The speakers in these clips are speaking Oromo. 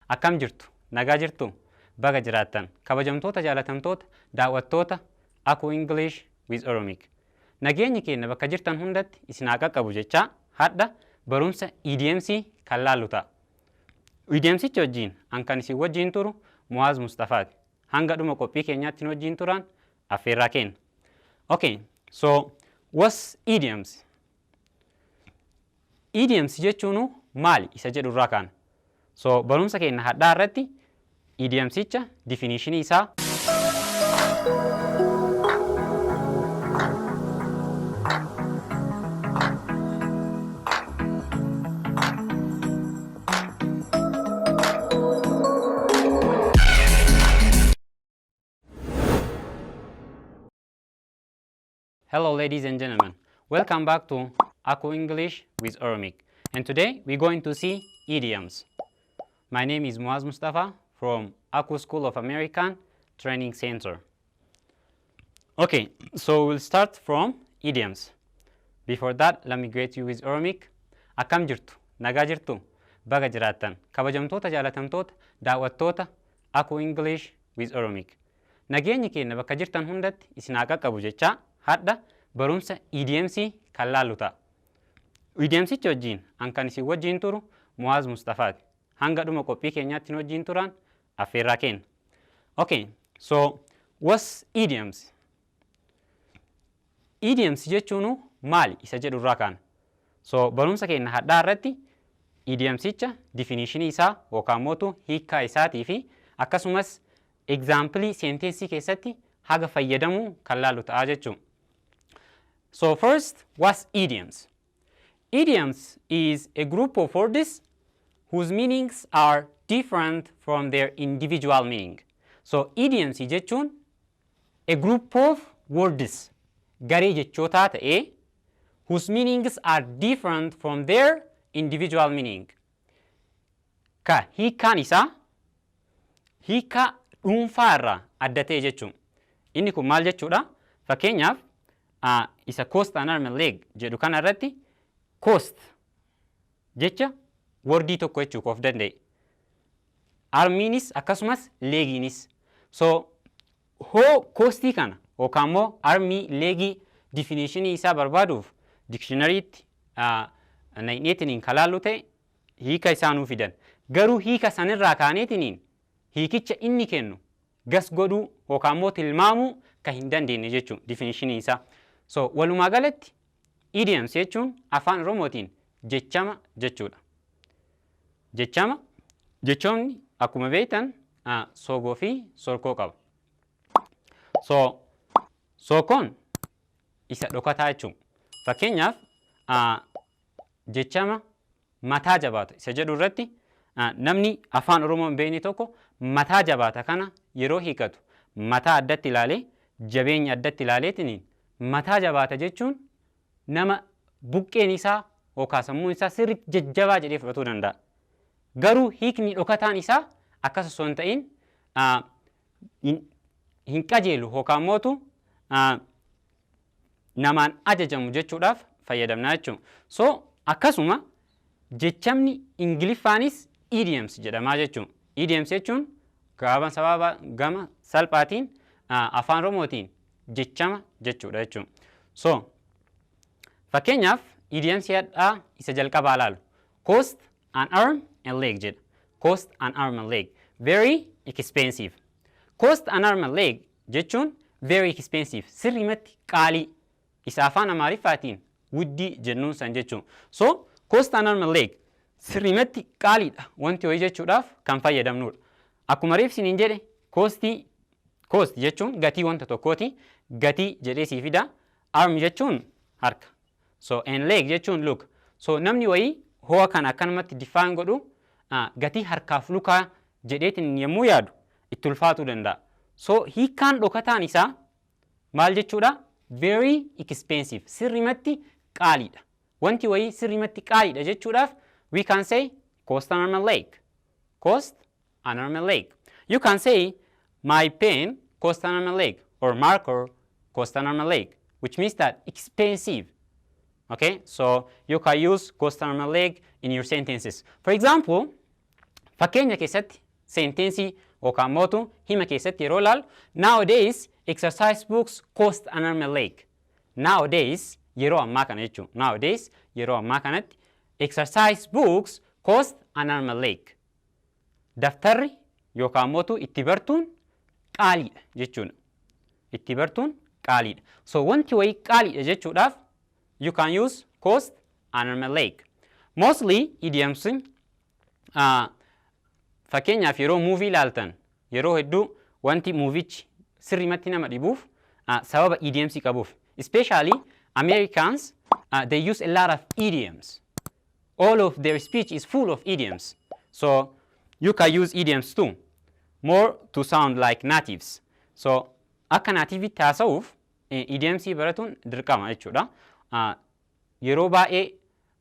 Akkam jirtu, nagaa jirtu, baga jiraattan, kabajamtoota jaalatamtoota, daawwattoota Ciigoo English with Oromic. Nageenyi keenya bakka jirtan hundatti isin haa qaqqabu jechaa hadda barumsa Idioms kan laallu ta'a. Idiomsicha wajjin kan isin wajjin turu Mu'aaz Mustafaati. Hanga dhuma qophii keenyaatti wajjin turan affeerraa kenna. Okay, so what's idioms? Idioms jechuun maali isa jedhu irraa kaana. So barumsa keenya hadhaa irratti idiomsicha definitionii isaa Hello ladies and gentlemen, welcome back to Ciigoo English with Oromic, and today we're going to see idioms. My name is Mu'aaz Mustafa from Ciigoo School of American Training Center. Okay, so we'll start from idioms. Before that, let me greet you with Oromic. Akkam jirtu, nagaa jirtu, baga jiraattan, kabajamtoota jaalatamtoota, daawwattoota Ciigoo English with Oromic. Nageenyi keenya bakka jirtan hundatti isin haa qaqqabu jechaa hadda barumsa Idioms kan laallu ta'a. Idiomsicha wajjin kan isin wajjin turu Mu'aaz Mustafaati. Hanga dhuma qophii keenyaatti wajjin turan affeerraa kenna. Okay, so what's idioms? Idioms jechuun maali isa jedhu irraa kaana. So barumsa keenya hadhaa irratti idiomsicha definitionii isaa yookaan mootu hiikkaa isaatii fi akkasumas example sentence keessatti haga fayyadamuu kan laallu ta'a jechuudha. So first, what's idioms? Idioms is a group of words whose meanings are different from their individual meaning. So idioms jechuun a group of words garee jechootaa ta'ee whose meanings are different from their individual meaning. Ka hiikkaan isaa hiikkaa dhuunfaa irraa adda ta'e jechuun. Inni kun maal jechuudha? Fakkeenyaaf isa coast and arm and leg jedhu kana irratti coast jecha wordii tokko jechuuf of danda'e. Armiinis akkasumas leegiinis. So hoo coastii kana yookaan immoo armii leegii definitionii isaa barbaaduuf dictionary'itti naqneetiniin kan laallu ta'e hiika isaa nuu fidan. Garuu hiika sanirraa kaaneetiniin hiikicha inni kennu gas godhuu yookaan immoo tilmaamuu kan hin dandeenye jechuun definitionii isaa. So walumaa galatti idioms jechuun afaan Oromootiin jechama jechuudha. Jechama jechoonni akkuma beektan soogoo fi sorkoo qaba. So sookoon isa dhokataa jechuun fakkeenyaaf jechama mataa jabaata isa jedhu irratti namni afaan Oromoo hin beekne tokko mataa jabaata kana yeroo hiikatu mataa addatti ilaalee jabeenya addatti ilaaleetiniin mataa jabaata jechuun nama buqqeen isaa yookaan sammuun isaa sirriitti jajjabaa jedhee fudhatuu danda'a. Garuu hiikni dhokataan isaa akkas osoo hin ta'in hin qajeelu yookaan mootu namaan ajajamu jechuudhaaf fayyadamna jechuudha. So akkasuma jechamni ingiliffaanis idioms jedhamaa jechuudha. Idioms jechuun gama salphaatiin afaan Oromootiin jechama jechuudha jechuudha. So fakkeenyaaf idioms hadhaa isa jalqabaa laalu coast and arm and leg jedha. Coast and arm and leg very expensive. Coast and arm and leg jechuun very expensive sirrimatti qaalii isa afaan Amaariffaatiin wuddii jennuun san jechuudha. So coast and arm and leg sirrimatti qaaliidha wanti ho'i jechuudhaaf kan fayyadamnudha. Akkuma reefsiniin jedhe cost jechuun gatii wanta tokkooti. Gatii jedhee sii fida. Arm jechuun harka. So and leg jechuun luka. So namni wayii ho'a kana akkanumatti define godhu gatii harkaaf lukaa jedheetiin yommuu yaadu itti ulfaatuu danda'a. So hiikkaan dhokataan isaa maal jechuudha? Very expensive. Sirrimatti qaaliidha. Wanti wayii sirrimatti qaaliidha jechuudhaaf we can say cost and arm and leg. Cost and arm and leg. You can say my pen cost an arm and leg or marker cost an arm and leg, which means that expensive. Okay, so you can use cost an arm and leg in your sentences. For example, Fakkeenya keessatti senteensii yookaan mootu hima keessatti yeroo ilaalu nowadays exercise books cost an arm and leg. Nowadays yeroo ammaa kana jechuun nowadays yeroo ammaa kanatti exercise books cost an arm and leg. Daftarri yookaan mootu itti bartuun qaaliidha jechuudha. Itti bartuun qaaliidha. So wanti wayii qaaliidha jechuudhaaf you can use cost an arm and leg. Mostly idioms fakkeenyaaf yeroo movie ilaaltan yeroo hedduu wanti movichi sirrimatti nama dhibuuf sababa idioms qabuuf. Especially Americans, they use a lot of idioms. All of their speech is full of idioms. So you can use idioms too, more to sound like natives. So akka nativitti haasa'uuf idioms baratuun dirqama jechuudha. Yeroo baay'ee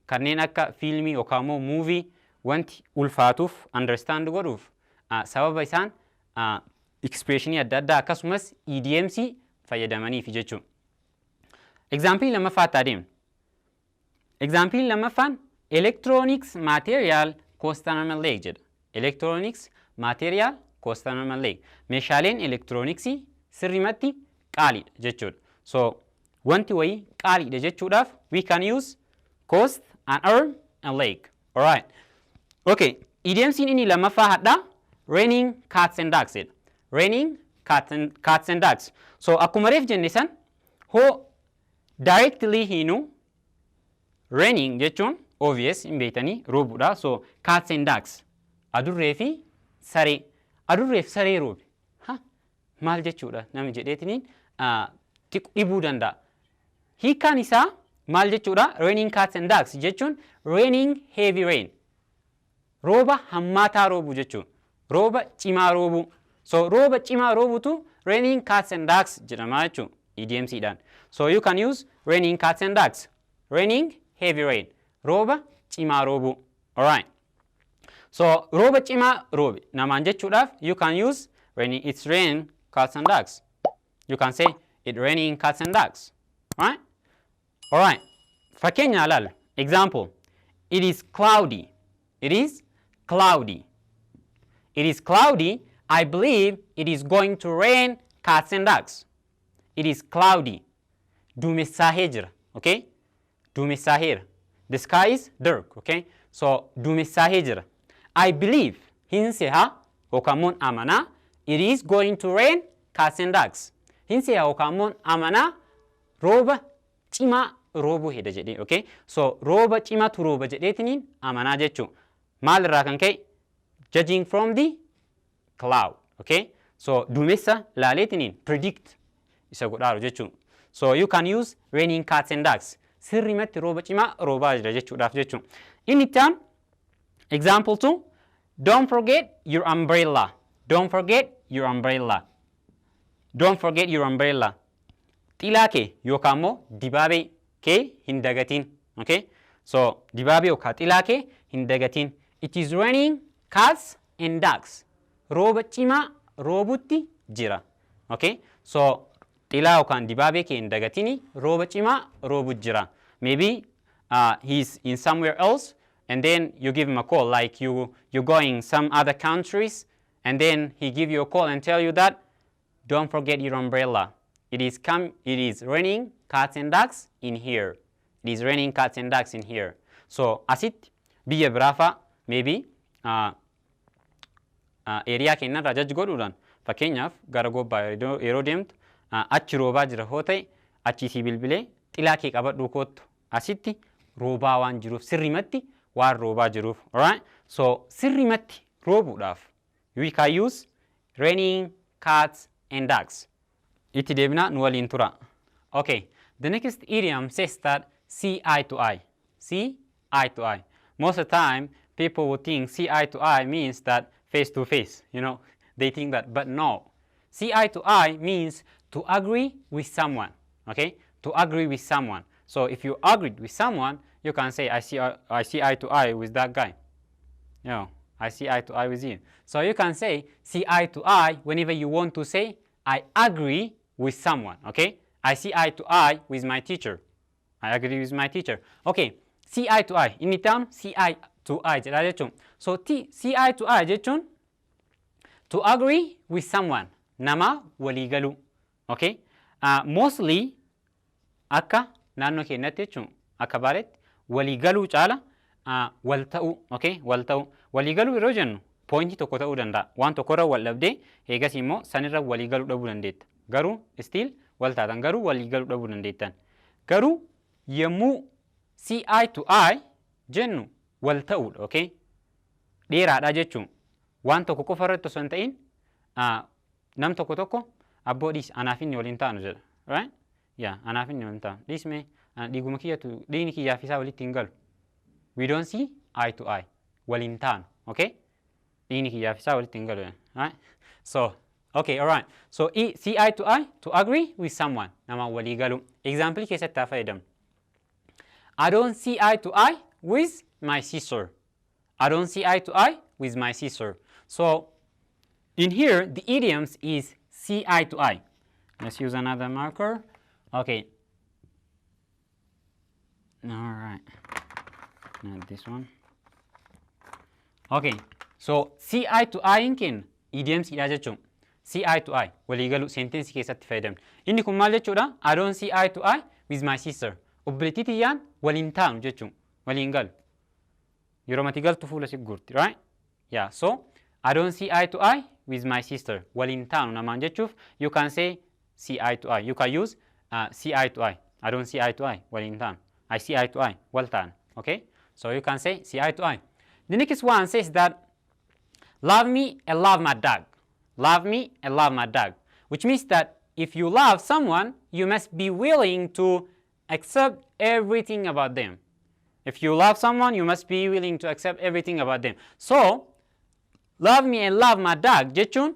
kanneen akka fiilmii yookaan immoo movie wanti ulfaatuuf understand godhuuf sababa isaan expressionii adda addaa akkasumas idioms fayyadamaniif jechuudha. Example lammaffaa adeemna. Example lammaffaan electronics material cost an arm and leg jedha. Electronics material cost an arm and leg. Meeshaaleen elektirooniksii sirrimatti qaaliidha jechuudha. So wanti wayii qaaliidha jechuudhaaf we can use cost an arm and leg. Alright. Okay. Idiomsiin inni lammaffaa hadhaa raining cats and dogs jedha. Raining cats and dogs. So akkuma reef jenne san hoo directly hinu raining jechuun obvious hin beektanii roobuudha. So cats and dogs adurree fi saree. Adurreef saree roobe. Maal jechuudha namni jedheetiniin dhibuu danda'a. Hiikaan isaa maal jechuudha? Raining cats and dogs jechuun raining heavy rain. Rooba hammaataa roobuu jechuun. Rooba cimaa roobuu. So rooba cimaa roobutu raining cats and dogs jedhama jechuun idiomsiidhaan. So you can use raining cats and dogs. Raining heavy rain. Rooba cimaa roobuu. Alright. So rooba cimaa roobe namaan jechuudhaaf you can use raining it's rain cats and dogs. You can say it raining cats and dogs. Right? Alright. Fakkeenya ilaalla. Example. It is cloudy. It is cloudy. It is cloudy. I believe it is going to rain cats and dogs. It is cloudy. Duumessaahee jira. Okay? Duumessaaheera. The sky is dark. Okay? So duumessaahee jira. I believe hinseha yookaan amanaa it is going to rain cats and dogs. Hinseha yookaan amanaa rooba cimaa roobuu heda jedhee. Okay? So rooba cimaatu rooba jedheetiniin amanaa jechuun maal irraa kan ka'e judging from the cloud. Okay? So duumessa laaleetiniin predict isa godhaaru jechuun. So you can use raining cats and dogs. Sirrimatti rooba cimaa roobaa jira jechuudhaaf jechuun. Inni itti example 2. Don't forget your umbrella. Don't forget your umbrella. Don't forget your umbrella. Xilaa kee yookaan immoo dibaabee kee hin dagatiin. Okay? So dibaabee yookaan xilaa kee hin dagatiin. It is raining cats and dogs. Rooba cimaa roobutti jira. Okay? So xilaa yookaan dibaabee kee hin dagatini rooba cimaa roobutti jira. Maybe he's in somewhere else and then you give him a call like you're going some other countries and then he give you a call and tell you that don't forget your umbrella. It is raining cats and dogs in here. It is raining cats and dogs in here. So asit biyya biraafa maybe area keenyarraa judge godhuudhaan fakkeenyaaf gara gobbaa yeroo deemtu achi roobaa jira hoo ta'e achiisii bilbilee xilaa kee qabadhuu koottu asitti roobaa waan jiruuf sirrimatti waan roobaa jiruuf. Alright? So sirrimatti roobuudhaaf we can use raining cats and dogs. Itti deebinaa nu waliin tura. Okay. The next idiom says that see eye to eye. See eye to eye. Most of the time people would think see eye to eye means that face to face. You know, they think that, but no. See eye to eye means to agree with someone. Okay? To agree with someone. So if you agreed with someone, you can say, I see eye to eye with that guy. You know, I see eye to eye with you. So you can say, see eye to eye whenever you want to say, I agree with someone. Okay? I see eye to eye with my teacher. I agree with my teacher. Okay. See eye to eye. In the term, see eye to I jedhaa jechuun. So CI to I jechuun to agree with someone, nama walii galuu. Okay? Mostly akka naannoo keenyatti jechuun akka baaletti walii galuu caala wal ta'uu. Okay? Wal ta'uu. Walii galuu yeroo jennu pointii tokko ta'uu danda'a. Waan tokkorra wal dhabdee eegas immoo sanirra walii galuu dhabuu dandeetta. Garuu still wal taatan garuu walii galuu dhabuu dandeettan. Garuu yommuu CI to I jennu wal ta'uudha. Okay? Dheeraadha jechuun waan tokko qofa irratti osoo hin ta'in nam tokko tokko abboo dhiis anaaf inni waliin taanu jedha. Right? Yeah, anaaf inni waliin taanu. Dhiisme dhiiguma kiyyatu dhiigni kiyyaaf isaa walitti hin galu. We don't see eye to eye. Waliin taanu. Okay? Dhiigni kiyyaaf isaa walitti hin galu. Right? So, okay, all right. So, see eye to agree with someone. Nama walii galu. Example keessatti haa fayyadamnu. I don't see eye to eye with my sister. I don't see eye to eye with my sister. So, in here, the idioms is see eye to eye. Let's use another marker. Okay. All right. Not this one. Okay. So, see eye to eye in ken idioms idha jechuun. See eye to eye. Walii galu sentence keessatti fayyadamna. Inni kun maal jechuudha? I don't see eye to eye with my sister. Obboleettii tiyyaan waliin taanu jechuun. Waliin galu. Yeroo mati galtu fuula si gurti, right? Yeah, so I don't see eye to eye with my sister. Waliin taanu namaan jechuuf you can say see eye to eye. You can use see eye to eye. I don't see eye to eye. Waliin taanu. I see eye to eye. Wal taanu. Okay? So you can say see eye to eye. The next one says that love me and love my dog. Love me and love my dog. Which means that if you love someone, you must be willing to accept everything about them. If you love someone, you must be willing to accept everything about them. So, love me and love my dog jechuun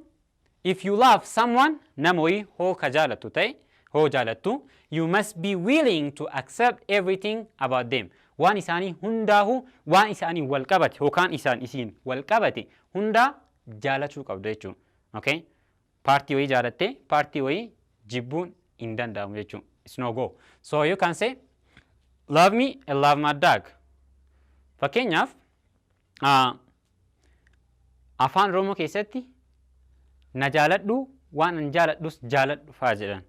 if you love someone, namoyi hoo ka jaalattu ta'e, hoo jaalattu, you must be willing to accept everything about them. Waan isaanii hundaahu waan isaanii wal qabate yookaan isaan isiin wal qabate hundaa jaalachuu qabdu jechuun. Okay? Partii wayii jaalatte, partii wayii jibbuun hin danda'amu jechuun. It's no go. So you can say love me and love my dog. Fakkeenyaaf afaan Oromoo keessatti na jaaladhu waan an jaaladhus jaaladhu faa jedhan.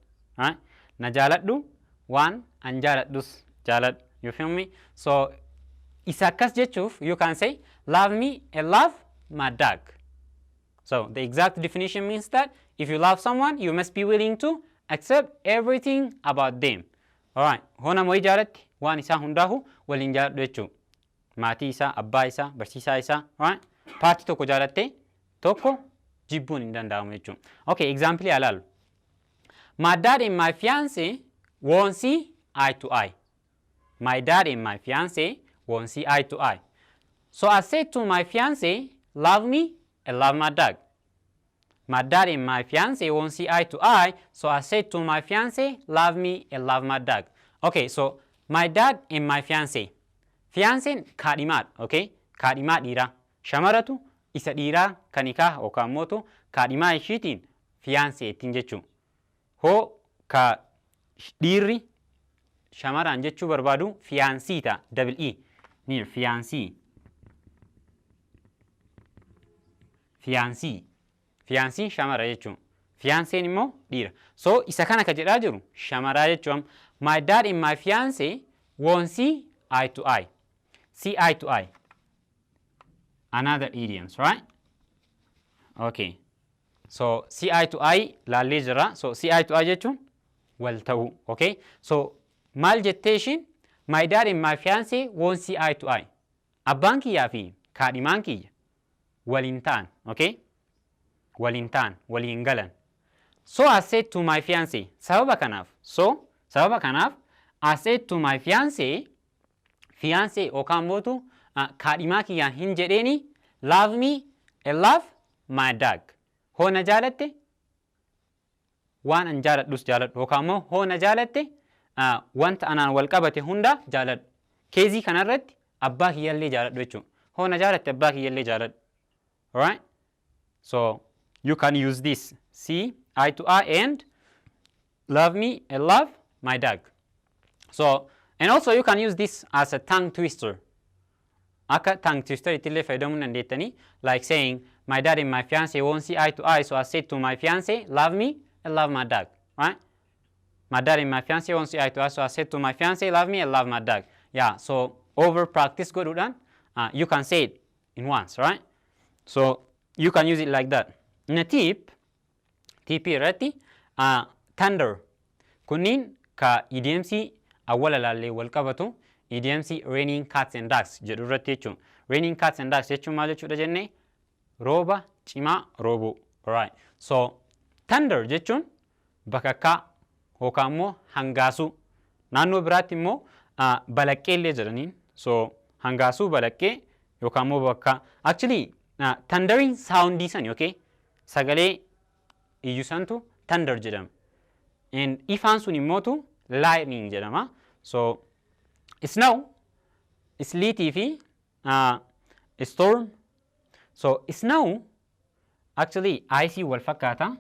Na jaaladhu waan an jaaladhus jaaladhu. You feel me? So isa akkas jechuuf you can say love me and love my dog. So the exact definition means that if you love someone, you must be willing to accept everything about them. Alright, hona moyi jaalatti waan isaa hundaahu waliin jaaladhu jechuun. Maatii isaa, abbaa isaa, barsiisaa isaa, alright? Paartii tokko jaalatte tokko jibbuun hin danda'amu jechuun. Okay, example haa ilaallu. My dad and my fiancé won't see eye to eye. My dad and my fiancé won't see eye to eye. So I said to my fiancé, love me and love my dog. My dad and my fiancé won't see eye to eye, so I said to my fiancé, love me and love my dog. Okay, so my dad and my fiancé. Fiancén kaadhimaadha, okay? Kaadhimaa dhiiraa. Shamaratu isa dhiiraa kan hiikaa yookaan mootu kaadhimaa ishiitiin fiancé ittiin jechuun. Hoo ka dhiirri shamaraan jechuu barbaadu fiancée ta'a, double E. Ni fiancée. Fiancée. Fiancée shamara jechuun. Fiancéen immoo dhiira. So isa kana ka jedhaa jiru shamaraa jechuun. My dad and my fiancé won't see eye to eye. See eye to eye. Another idioms, right? Okay. So see eye to eye laallee jira. So see eye to eye jechuun wal ta'uu. Okay? So maal jettee ishiin my dad and my fiancé won't see eye to eye. Abbaan kiyyaa fi kaadhimaan kiyya waliin ta'an. Okay? Waliin ta'an, waliin galan. So I said to my fiancé, sababa kanaaf, I said to my fiancé yookaan mootu kaadhimaa kiyyaan hin jedheeni, love me and love my dog. Hoo na jaalatte waan an jaaladhus jaaladhu yookaan immoo hoo na jaalatte wanta anaan wal qabate hunda jaaladhu. Keezii kanarratti abbaa kiyyallee jaaladhu jechuudha. Hoo na jaalatte abbaa kiyyallee jaaladhu. Alright? So you can use this. See eye to eye and love me and love my dog. So, and also you can use this as a tongue twister. akka tongue twister ittillee fayyadamuu dandeettanii like saying my dad and my fiance won't see eye to eye so I said to my fiance love me and love my dog, right? My dad and my fiance won't see eye to eye so I said to my fiance love me and love my dog. Yeah, so over practice godhuudhaan you can say it in once, right? So you can use it like that. In a tip irratti thunder kunniin ka idiomsii awwala laallee wal qabatu idiomsii raining cats and dogs jedhu irratti jechuun. Raining cats and dogs jechuun maal jechuudha jennee rooba cimaa roobuu. Alright. So thunder jechuun bakakkaa yookaan immoo hangaasuu. Naannoo biraatti immoo balaqqee illee jedhaniin. So hangaasuu balaqqee yookaan immoo bakka actually thundering soundii sani, okay? Sagalee iyyusantu thunder jedhama. And ifaan sun immootu lightning jedhama. So snow, sleetii fi storm. So snow actually ice wal fakkaata.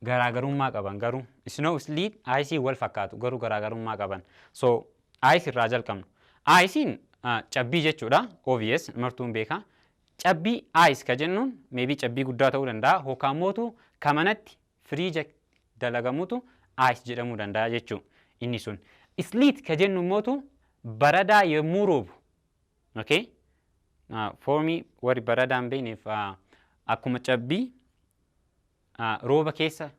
Garaagarummaa qaban garuu snow sleet ice wal fakkaatu garuu garaagarummaa qaban. So ice irraa jalqabna. Icein cabbii jechuudha. Obvious martuun beeka. Cabbii ice ka jennuun maybe cabbii guddaa ta'uu danda'a yookaan mootu kamanatti firiija dalagamutu ice jedhamuu danda'a jechuudha inni sun. Sleet ka jennu mootu baradaa yommuu roobu. Okay? For me warri baradaan beekneef akkuma cabbii rooba keessa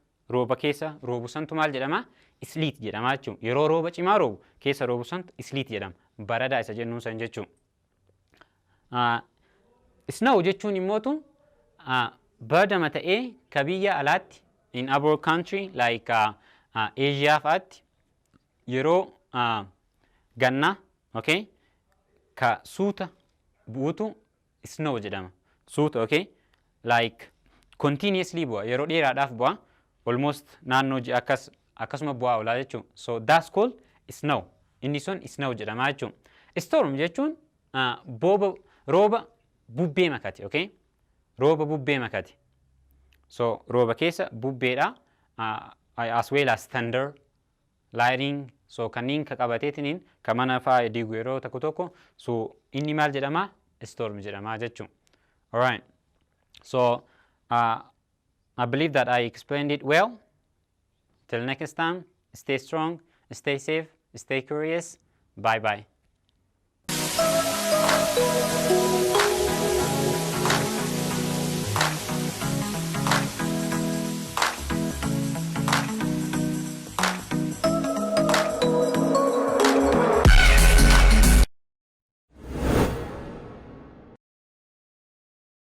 roobu santu maal jedhama? Sleet jedhama jechuudha. Yeroo rooba cimaa roobu keessa roobu santu sleet jedhama. Baradaa isa jennuun san jechuudha. Snow jechuun immootu bardama ta'ee ka biyya alaatti in other country like Asia fa'aatti yeroo ganna, okay, ka suuta buutu snow jedhama. Suuta, okay, like continuously bu'a yeroo dheeraadhaaf bu'a almost naannoo akkasuma bu'aa oolaa jechuudha. So that's called snow. Inni sun snow jedhama jechuudha. Storm jechuun rooba bubbee makate, okay? Rooba bubbee makate. So rooba keessa bubbeedha as well as thunder, lightning. So kanneen ka qabateetiniin ka mana fa'aa diigu yeroo tokko tokko so inni maal jedhama? Storm jedhama jechuudha. Alright. So I believe that I explained it well. Till next time, stay strong, stay safe, stay curious. Bye bye.